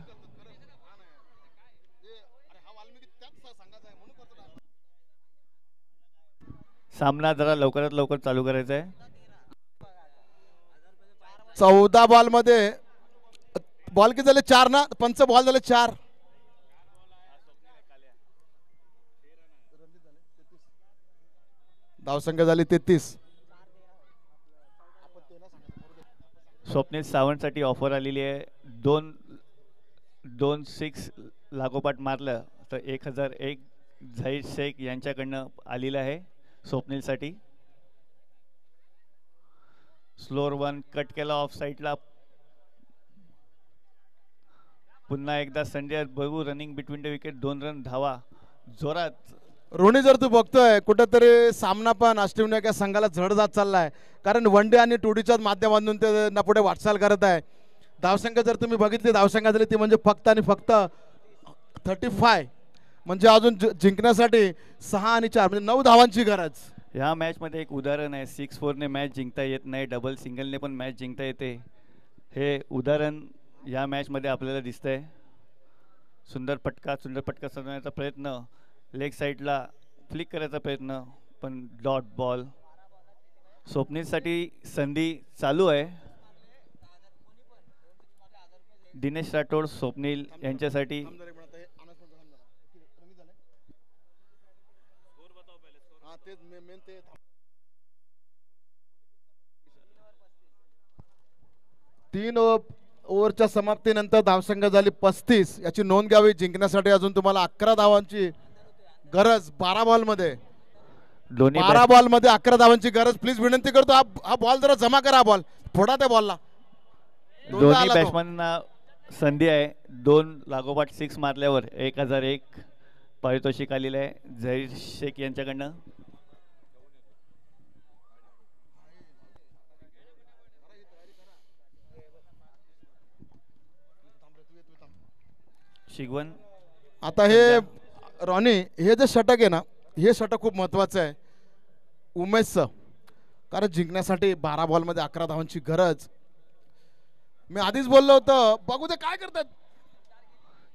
सामना जरा लवकरात लवकर चालू करायचा आहे. 14 बॉल मध्ये बॉल किती झाले? 4 ना. पंच बॉल झाले 4. धावसंख्या झाली 33. स्वप्नील सावंतसाठी ऑफर आलेली आहे. 2 6 लागोपाठ मारलं तर 1001 झाहीर शेख यांच्याकडनं आलेलं आहे स्वप्नीलसाठी. स्लोअर 1 कट केला ऑफ साईडला. पुन्हा एकदा संजय बघू. Running between the wicket. 2 run धावा जोरात. रोनी जर तू बघतोय कुठेतरी सामना पण अष्टविनायक या संघाला जड जात चाललाय, कारण वन डे आणि टूडीच्याच माध्यमातून ते ना पुढे वाटचाल करत आहे. धावसंख्या जर तुम्ही बघितली, धावसंख्या झाली ती म्हणजे फक्त आणि फक्त 35. म्हणजे अजून जिंकण्यासाठी 6 आणि 4 म्हणजे 9 धावांची गरज. ह्या मॅच मध्ये एक उदाहरण आहे. 6-4 ने मॅच जिंकता येत नाही, डबल सिंगलने पण मॅच जिंकता येते. हे उदाहरण या मॅच मध्ये आपल्याला दिसतंय. सुंदर फटका सोडवण्याचा प्रयत्न. लेग साईडला फ्लिक करायचा प्रयत्न, पण डॉट बॉल. स्वप्नीलसाठी संधी चालू आहे. दिनेश राठोड, स्वप्नील यांच्यासाठी. तीन ओव्हरच्या समाप्तीनंतर धावसंख्या झाली 35. याची नोंद घ्यावी. जिंकण्यासाठी अजून तुम्हाला 11 धावांची गरज. 12 बॉल मध्ये 12 बॉल मध्ये 11 धावांची गरज. प्लीज विनंती करतो, हा बॉल जरा जमा करा. बॉल फोडा त्या बॉलला. दोन्ही बॅट्समॅनना संधी आहे. 2 लागोपाठ 6 मारल्यावर 1001 पारितोषिक आलेलं आहे झाहीर शेख यांच्याकडनं. शिगवन. आता हे रॉनी, हे जे षटक आहे ना, हे षटक खूप महत्वाचं आहे उमेशचं, कारण जिंकण्यासाठी 12 बॉल मध्ये 11 धावांची गरज. मी आधीच बोललो होतं, बघू दे काय करतात.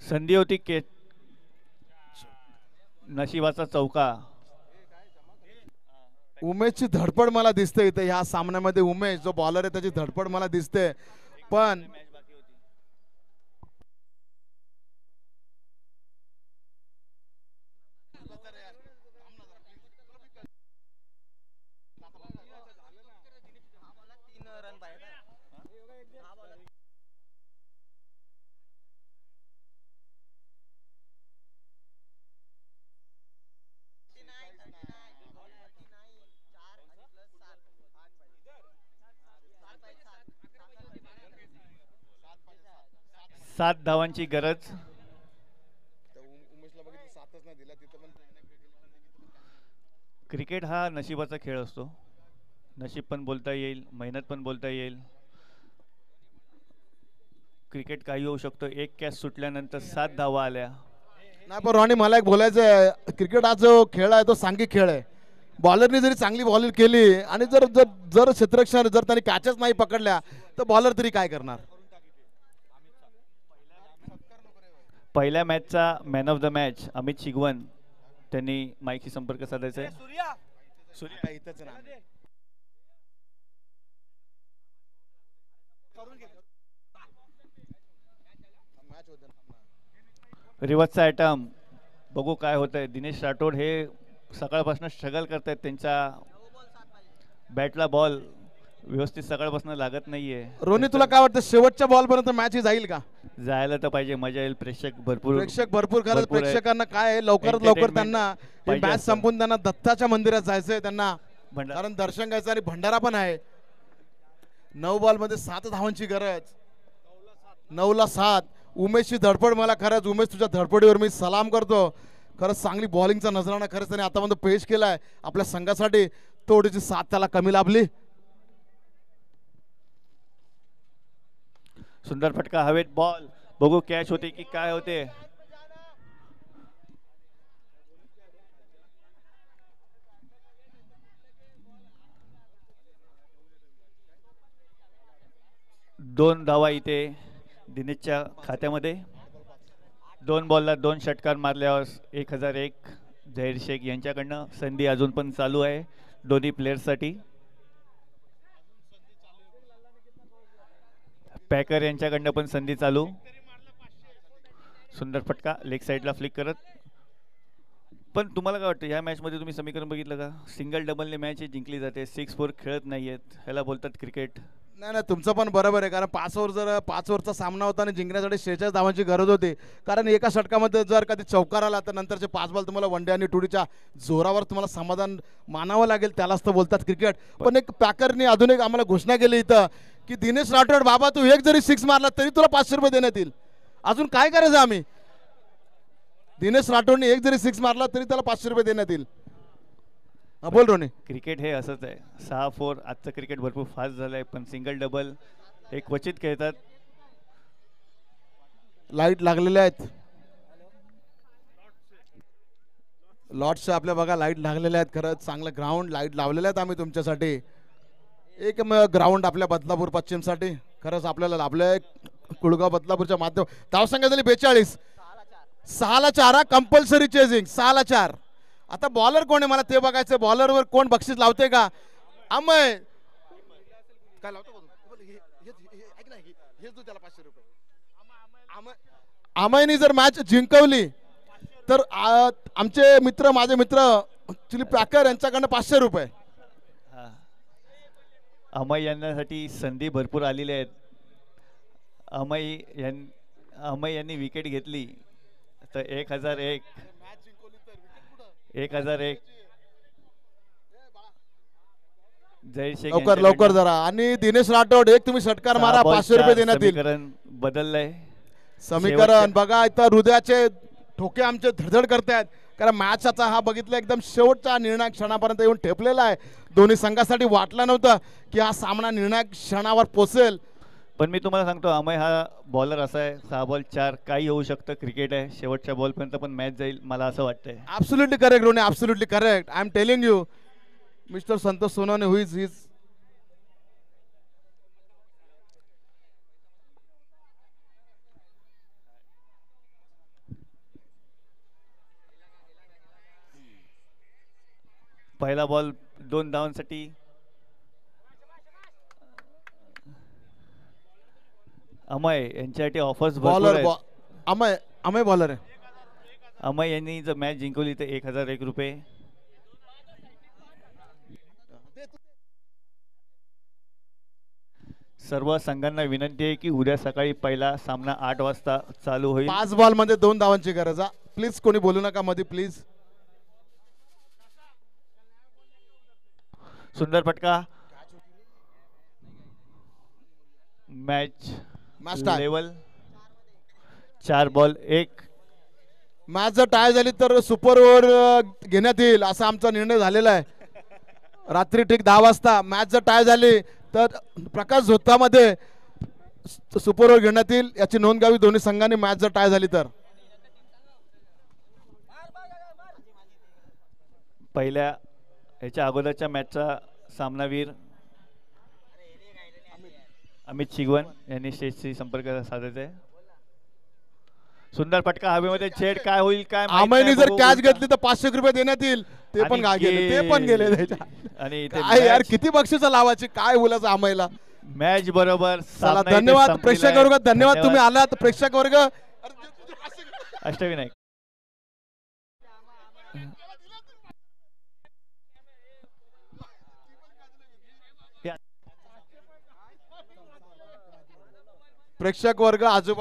संधी होती के नशिबाचा चौका. उमेशची धडपड मला दिसते इथे ह्या सामन्यामध्ये. उमेश जो बॉलर आहे त्याची धडपड मला दिसते, पण 7 धावांची गरज. क्रिकेट हा नशिबाचा खेळ असतो. नशीब पण बोलता येईल, मेहनत पण बोलता येईल. क्रिकेट काही होऊ शकतो. एक कॅच सुटल्यानंतर 7 धावा आल्या. नाही पण रॉनी मला एक बोलायचं आहे, क्रिकेट हा जो खेळ आहे तो सांघिक खेळ आहे. बॉलरनी जरी चांगली बॉलिंग केली आणि जर जर जर क्षेत्ररक्षण जर त्यांनी कॅचच नाही पकडल्या तर बॉलर तरी काय करणार. पहिल्या मॅचचा man of the match Amit Shigwan त्यांनी माईकशी संपर्क साधायचा आहे. रिवर्सचा आयटम बघू काय होतंय. दिनेश राठोड हे सकाळपासून स्ट्रगल करतायत. त्यांच्या बॅटला बॉल व्यवस्थित सकाळपासून लागत नाहीये. रोनी तुला काय वाटतं शेवटच्या बॉल पर्यंत मॅच ही जाईल का? जायला तर पाहिजे, मजा येईल. प्रेक्षक भरपूर खरंच प्रेक्षकांना काय आहे, लवकरात लवकर त्यांना मॅच संपून त्यांना दत्ताच्या मंदिरात जायचंय त्यांना, कारण दर्शन घ्यायचं आणि भंडारा पण आहे. 9 बॉल मध्ये 7 धावांची गरज. 9ला 7. उमेशची धडपड, मला खरंच उमेश तुझ्या धडपडीवर मी सलाम करतो. खरंच चांगली बॉलिंगचा नजराणा खरंच त्याने आतापर्यंत पेश केलाय आपल्या संघासाठी. थोडीशी 7 त्याला कमी लाभली. सुंदर फटका हवेत, बॉल बघू कॅच होते की काय होते. दोन धावा इथे दिनेशच्या खात्यामध्ये. 2 बॉलला 2 षटकार मारल्यावर 1001 झहीर शेख यांच्याकडनं. संधी अजून पण चालू आहे दोन्ही प्लेयर्ससाठी. पॅकर यांच्याकडनं पण संधी चालू. सुंदर फटका लेग साईडला फ्लिक करत. पण तुम्हाला काय वाटतं या मॅच मध्ये तुम्ही समीकरण बघितलं का? सिंगल डबलने मॅच जिंकली जाते, 6-4 खेळत नाहीयेत. ह्याला बोलतात क्रिकेट. नाही नाही तुमचं पण बरोबर आहे, कारण 5 ओव्हरचा सामना होता आणि जिंकण्यासाठी 46 धावांची गरज होती. कारण एका षटकामध्ये जर कधी चौकार आला तर नंतरचे 5 बॉल तुम्हाला वन डे आणि टूडीच्या जोरावर तुम्हाला समाधान मानावं लागेल, त्यालाच तर बोलतात क्रिकेट. पण एक पॅकरने अजून एक आम्हाला घोषणा केली इथं की दिनेश राठोड बाबा तू एक जरी 6 मारला तरी तुला 500 रुपये देण्यात येईल. अजून काय करायचं आम्ही? दिनेश राठोडने एक जरी 6 मारला तरी त्याला 500 रुपये देण्यात येईल. बोल रोनी. क्रिकेट हे असंच आहे, 6-4. आजचं क्रिकेट भरपूर फास्ट झालंय, पण सिंगल डबल एक क्वचित खेळतात. लाईट लागलेले आहेत लॉट्सच्या आपल्या बघा, लाईट लागलेले आहेत. खरंच चांगलं ग्राउंड लाईट लावलेले आहेत आम्ही तुमच्यासाठी. एक ग्राउंड आपल्या बदलापूर पश्चिमसाठी खरंच आपल्याला लाभलंय. कुळगाव बदलापूरच्या माध्यम. धावसंख्या झाली 42. 6ला 4 कंपल्सरी चेजिंग. 6ला 4. आता बॉलर कोण आहे मला ते बघायचं. बॉलरवर कोण बक्षीस लावते का? अमय काय लावतो? अमयनी जर मॅच जिंकवली तर आमचे मित्र, माझे मित्र ऍक्च्युली पॅकर यांच्याकडनं 500 रुपये. अमय यांच्यासाठी संधी भरपूर आलेल्या आहेत. अमय यांनी विकेट घेतली तर 1001 झहीर शेख लवकर लवकर जरा. आणि दिनेश राठोड एक तुम्ही षटकार मारा, 500 रुपये देण्यात येईल. समीकरण बदललंय. समीकरण बघा इथं हृदयाचे ठोके आमचे धडधड करतायत, कारण मॅचचा हा बघितला एकदम शेवटच्या निर्णायक क्षणापर्यंत येऊन ठेपलेला आहे. दोन्ही संघासाठी वाटलं नव्हतं की हा सामना निर्णायक क्षणावर पोहोचेल. पण मी तुम्हाला सांगतो अमय हा बॉलर असा आहे, 6 बॉल 4 काही होऊ शकतं. क्रिकेट आहे, शेवटच्या बॉलपर्यंत पण मॅच जाईल मला असं वाटतंय. Absolutely correct Ronnie, absolutely correct. I am telling you mister Santosh Sonawane who is his पहिला बॉल 2 धावांसाठी. अमय यांच्यासाठी ऑफर्स बॉलर. अमय बॉलर आहे. अमय यांनी जर मॅच जिंकवली तर 1001 रुपये. सर्व संघांना विनंती आहे की उद्या सकाळी पहिला सामना 8 वाजता चालू होईल. 5 बॉल मध्ये 2 धावांची गरज. प्लीज कोणी बोलू नका मध्ये प्लीज. सुंदर फटका. Match level. 4 बॉल 1. मॅच जर टाय झाली तर सुपर ओव्हर घेण्यात येईल असा आमचा निर्णय झालेला आहे. रात्री ठीक 10 वाजता मॅच जर टाय झाली तर प्रकाश झोतामध्ये सुपर ओव्हर घेण्यात येईल याची नोंद घ्यावी दोन्ही संघांनी मॅच जर टाय झाली तर. पहिल्या ह्याच्या अगोदरच्या मॅचचा सामनावीर अमित चिगवन यांनी स्टेजशी संपर्क साधायचा आहे. सुंदर फटका हवेमध्ये छेड काय होईल काय माहित आमयनी नाही, जर बघू. कॅच घेतली तर 500 रुपये देण्यात येईल. ते पण आणि गेले ते पण गेले त्याच्या. आणि इथे काय यार match- किती बक्षीस लावायची काय बोलायचं आमयला. मॅच बरोबर चला सामना इथे धन्यवाद संपलेला प्रेक्षक आहे. वर्ग धन्यवाद तुम्ही आलात प्रेक्षक वर्ग. अष्टविनायक प्रेक्षक वर्ग आजोबा